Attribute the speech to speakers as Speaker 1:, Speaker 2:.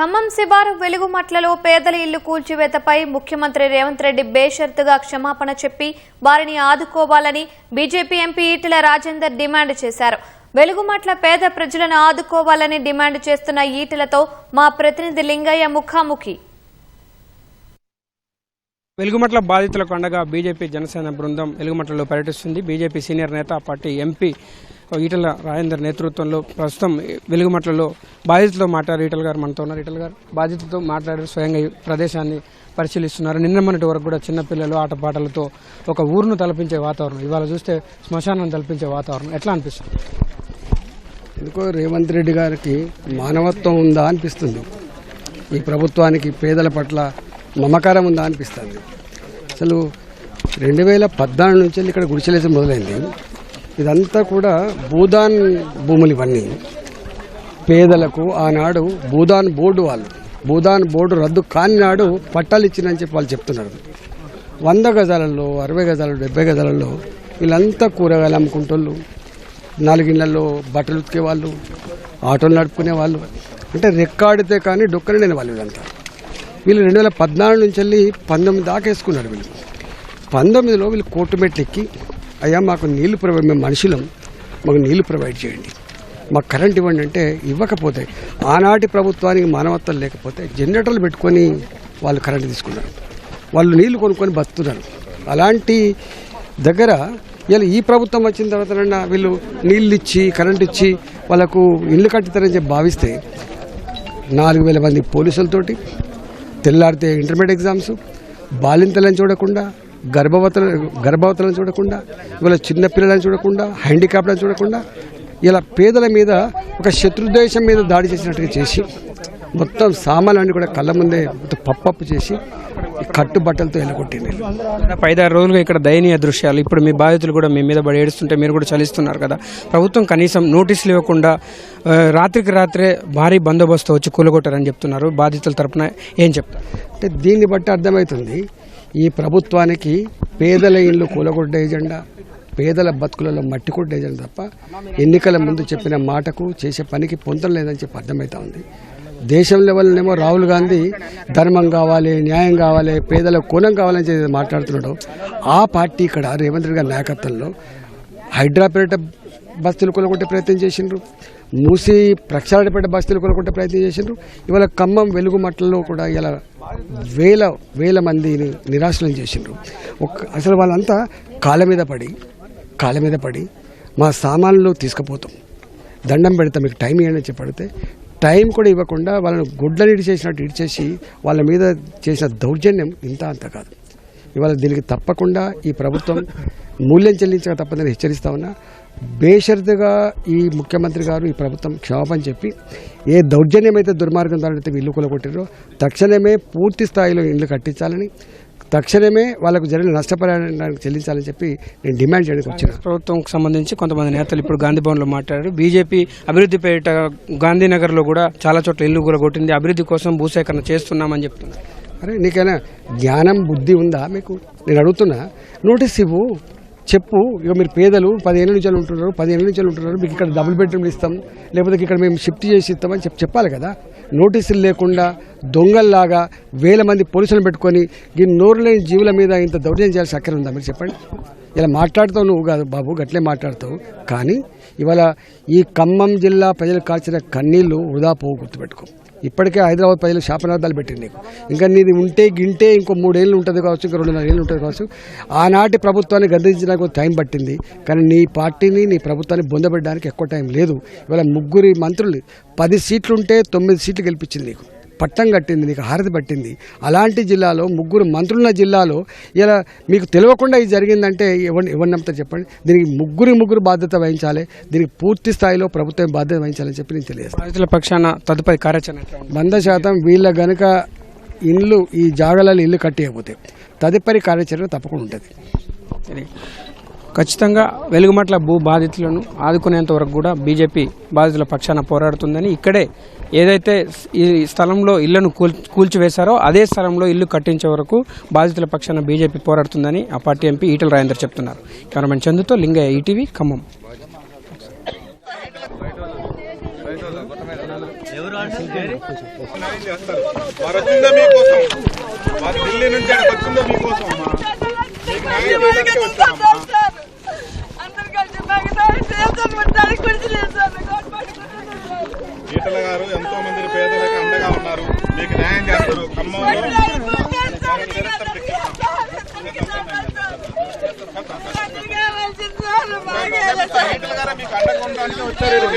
Speaker 1: ఖమ్మం శివారు వెలుగుమట్లలో పేదల ఇల్లు కూల్చివేతపై ముఖ్యమంత్రి రేవంత్ రెడ్డి బేషరతుగా క్షమాపణ చెప్పి వారిని ఆదుకోవాలని BJP MP Etela Rajender demand చేశారు. వెలుగుమట్ల పేద ప్రజలను ఆదుకోవాలని డిమాండ్ చేస్తున్న ఈటెలతో మా ప్రతినిధి లింగయ్య ముఖాముఖి.
Speaker 2: వెలుగుమట్ల బాధితులకు అండగా బీజేపీ జనసేన బృందం వెలుగుమట్లలో పర్యటిస్తుంది. బీజేపీ సీనియర్ నేత పార్టీ ఎంపీ ఈటెల రాజేందర్ నేతృత్వంలో ప్రస్తుతం వెలుగుమట్లలో బాధితులతో మాట్లాడారు. ఈటెల గారు మనతో ఉన్నారు. ఈటెల గారు బాధితులతో మాట్లాడారు, స్వయంగా ఈ ప్రదేశాన్ని పరిశీలిస్తున్నారు. నిన్న మొన్నటి వరకు కూడా చిన్నపిల్లలు ఆటపాటలతో ఒక ఊరును తలపించే వాతావరణం, ఇవాళ చూస్తే శ్మశానాన్ని తలపించే వాతావరణం ఎట్లా అనిపిస్తుంది?
Speaker 3: ఎందుకో రేవంత్ రెడ్డి గారికి మానవత్వం ఉందా అనిపిస్తుంది. ఈ ప్రభుత్వానికి పేదల పట్ల మమకారం ఉందా అనిపిస్తుంది. అసలు 2014 నుంచి ఇక్కడ గుడిసెలేసి మొదలైంది. ఇదంతా కూడా భూదాన్ భూములు. ఇవన్నీ పేదలకు ఆనాడు భూదాన్ బోర్డు రద్దు కాని నాడు పట్టాలు ఇచ్చిందని చెప్పి వాళ్ళు చెప్తున్నారు. 100 గజాలలో 60 గజాలలో 70 గజాలలో వీళ్ళంతా కూరగాయలు అమ్ముకుంటోళ్ళు, 4 ఇళ్లలో బట్టలు ఉతికే వాళ్ళు, ఆటోలు నడుపుకునే వాళ్ళు, అంటే రెక్కాడితే కానీ డొక్కని లేని వాళ్ళు. వీళ్ళు 2014 నుంచి వెళ్ళి 19 దాకా వేసుకున్నారు. వీళ్ళు 19లో వీళ్ళు కోర్టు మెట్లు ఎక్కి, అయ్యా మాకు నీళ్లు మేము మనుషులం, మాకు నీళ్లు ప్రొవైడ్ చేయండి, మాకు కరెంట్ ఇవ్వండి అంటే ఇవ్వకపోతే, ఆనాటి ప్రభుత్వానికి మానవత్వం లేకపోతే జనరేటర్లు పెట్టుకొని వాళ్ళు కరెంట్ తీసుకున్నారు, వాళ్ళు నీళ్లు కొనుక్కొని బతుకుతున్నారు. అలాంటి దగ్గర ఇలా ఈ ప్రభుత్వం వచ్చిన తర్వాత వీళ్ళు నీళ్ళు ఇచ్చి కరెంట్ ఇచ్చి వాళ్ళకు ఇల్లు కట్టుతారని చెప్పి భావిస్తే 4000 మంది పోలీసులతోటి తెల్లారితే ఇంటర్మీడియట్ ఎగ్జామ్స్, బాలింతలను చూడకుండా, గర్భవతులను చూడకుండా, ఇవాళ చిన్నపిల్లలను చూడకుండా, హ్యాండిక్యాప్లను చూడకుండా ఇలా పేదల మీద ఒక శత్రుదేశం మీద దాడి చేసినట్టుగా చేసి మొత్తం సామాన్లన్నీ కూడా కళ్ళ ముందే పప్పప్పు చేసి కట్టుబట్టలతో ఎల్లగొట్టింది.
Speaker 2: 5-6 రోజులుగా ఇక్కడ దయనీయ దృశ్యాలు. ఇప్పుడు మీ బాధితులు కూడా మీ మీద పడి ఏడుస్తుంటే మీరు కూడా చలిస్తున్నారు కదా. ప్రభుత్వం కనీసం నోటీసులు ఇవ్వకుండా రాత్రికి రాత్రే భారీ బందోబస్తు వచ్చి కూలగొట్టారని చెప్తున్నారు. బాధితుల తరపున ఏం చెప్తారు?
Speaker 3: అంటే దీన్ని బట్టి అర్థమవుతుంది ఈ ప్రభుత్వానికి పేదల ఇల్లు కూలగొట్టే ఎజెండా, పేదల బతుకులలో మట్టి కొట్టే ఎజెండా తప్ప ఎన్నికల ముందు చెప్పిన మాటకు చేసే పనికి పొంతం లేదని చెప్పి అర్థమవుతా ఉంది. దేశం లెవెల్నేమో రాహుల్ గాంధీ ధర్మం కావాలి, న్యాయం కావాలి, పేదల కోణం కావాలని చెప్పి మాట్లాడుతున్నాడు. ఆ పార్టీ ఇక్కడ రేవంత్ రెడ్డి గారి నాయకత్వంలో హైదరాబాద్ బస్తీలు కొనుక్కుంటే ప్రయత్నం చేసిండ్రు, మూసి ప్రక్షాళపేట బస్తీలు కొనుక్కుంటే ప్రయత్నం చేసిండ్రు. ఇవాళ ఖమ్మం వెలుగుమట్లలో కూడా ఇలా వేల మందిని నిరాశనం చేసిండ్రు. అసలు వాళ్ళంతా కాళ్ళ మీద పడి మా సామాన్లు తీసుకుపోతాం, దండం పెడతాం, మీకు టైం ఇవ్వండి చెప్పి పడితే టైం కూడా ఇవ్వకుండా వాళ్ళని గుడ్లను ఇడిచేసినట్టు ఇడిచేసి వాళ్ళ మీద చేసిన దౌర్జన్యం ఇంత అంత కాదు. ఇవాళ దీనికి తప్పకుండా ఈ ప్రభుత్వం మూల్యం చెల్లించక తప్పదని హెచ్చరిస్తా ఉన్నా. బేషరతుగా ఈ ముఖ్యమంత్రి గారు ఈ ప్రభుత్వం క్షమాపణ చెప్పి ఏ దౌర్జన్యం అయితే దుర్మార్గం ద్వారా ఇల్లు కూలగొట్టారో తక్షణమే పూర్తి స్థాయిలో ఇల్లు కట్టించాలని, తక్షణమే వాళ్ళకు జరిగిన నష్టపరిహారానికి చెల్లించాలని చెప్పి నేను డిమాండ్ చేయడానికి వచ్చిన.
Speaker 2: ప్రభుత్వంకి సంబంధించి కొంతమంది నేతలు ఇప్పుడు గాంధీ భవన్లో మాట్లాడారు. బీజేపీ అభివృద్ధి పేరిట గాంధీనగర్లో కూడా చాలా చోట్ల ఇల్లు కూలగొట్టింది, అభివృద్ధి కోసం భూసేకరణ చేస్తున్నామని చెప్తున్నారు.
Speaker 3: అరే నీకైనా జ్ఞానం బుద్ధి ఉందా మీకు? నేను అడుగుతున్నా, నోటీస్ ఇవ్వు, చెప్పు. ఇక మీరు పేదలు 15 నుంచి ఉంటున్నారు, మీకు ఇక్కడ డబుల్ బెడ్రూమ్లు ఇస్తాం, లేకపోతే ఇక్కడ మేము షిఫ్ట్ చేసి ఇస్తామని చెప్పాలి కదా. నోటీసులు లేకుండా దొంగల్లాగా 1000 మంది పోలీసులను పెట్టుకొని ఈ నోరు లేని జీవుల మీద ఇంత దౌర్జన్యం చేయాల్సిన అక్కర ఉందా? మీరు చెప్పండి. ఇలా మాట్లాడుతావు నువ్వు కాదు బాబు, గట్లే మాట్లాడతావు. కానీ ఇవాళ ఈ ఖమ్మం జిల్లా ప్రజలు కాల్చిన కన్నీళ్లు వృధా పోవు, గుర్తుపెట్టుకో. ఇప్పటికే హైదరాబాద్ ప్రజలు శాపనార్థాలు పెట్టింది నీకు. ఇంకా నీది ఉంటే ఇంకో 3 ఏళ్ళు ఉంటుంది కావచ్చు, ఇంకా 2.5 ఏళ్ళు ఉంటుంది కావచ్చు. ఆనాటి ప్రభుత్వాన్ని గద్దించడానికి టైం పట్టింది, కానీ నీ పార్టీని నీ ప్రభుత్వాన్ని బొందబెట్టడానికి ఎక్కువ టైం లేదు. ఇవాళ 3 మంత్రులు 10 సీట్లు ఉంటే 9 సీట్లు గెలిపించింది నీకు, పట్టం కట్టింది, నీకు హారతి పట్టింది. అలాంటి జిల్లాలో 3 మంత్రులున్న జిల్లాలో ఇలా మీకు తెలియకుండా ఇది జరిగిందంటే ఎవరిని నమ్ముతారు చెప్పండి? దీనికి ముగ్గురు బాధ్యత వహించాలి, దీనికి పూర్తి స్థాయిలో ప్రభుత్వం బాధ్యత వహించాలని చెప్పి నేను తెలియజేస్తాను.
Speaker 2: రైతుల పక్షాన తదుపరి కార్యాచరణ
Speaker 3: 100% వీళ్ళ గనుక ఇల్లు ఈ జాగాలలో ఇల్లు కట్టేయకపోతే తదుపరి కార్యాచరణ తప్పకుండా ఉంటుంది.
Speaker 2: ఖచ్చితంగా వెలుగుమట్ల భూ బాధితులను ఆదుకునేంత వరకు కూడా బీజేపీ బాధితుల పక్షాన పోరాడుతుందని, ఇక్కడే ఏదైతే ఈ స్థలంలో ఇళ్లను కూల్చివేశారో అదే స్థలంలో ఇల్లు కట్టించే వరకు బాధితుల పక్షాన బీజేపీ పోరాడుతుందని ఆ పార్టీ ఎంపీ ఈటెల రాజేందర్ చెప్తున్నారు. కెమెరామెన్ చందుతో లింగయ్య, ఈటీవీ, ఖమ్మం.
Speaker 4: న్యాయం చేస్తారు. వారు వచ్చిందో మీకోసం, వారు ఢిల్లీ నుంచి అక్కడికి వచ్చిందో మీకోసం అమ్మా. మీకు న్యాయం చేయడానికి వచ్చామమ్మా. ఈటల గారు ఎంతో మంది పేదలకు అండగా ఉన్నారు, మీకు న్యాయం చేస్తారు. ఖమ్మంలో ఈటల గారు మీకు అండగా ఉండడానికి వచ్చారు.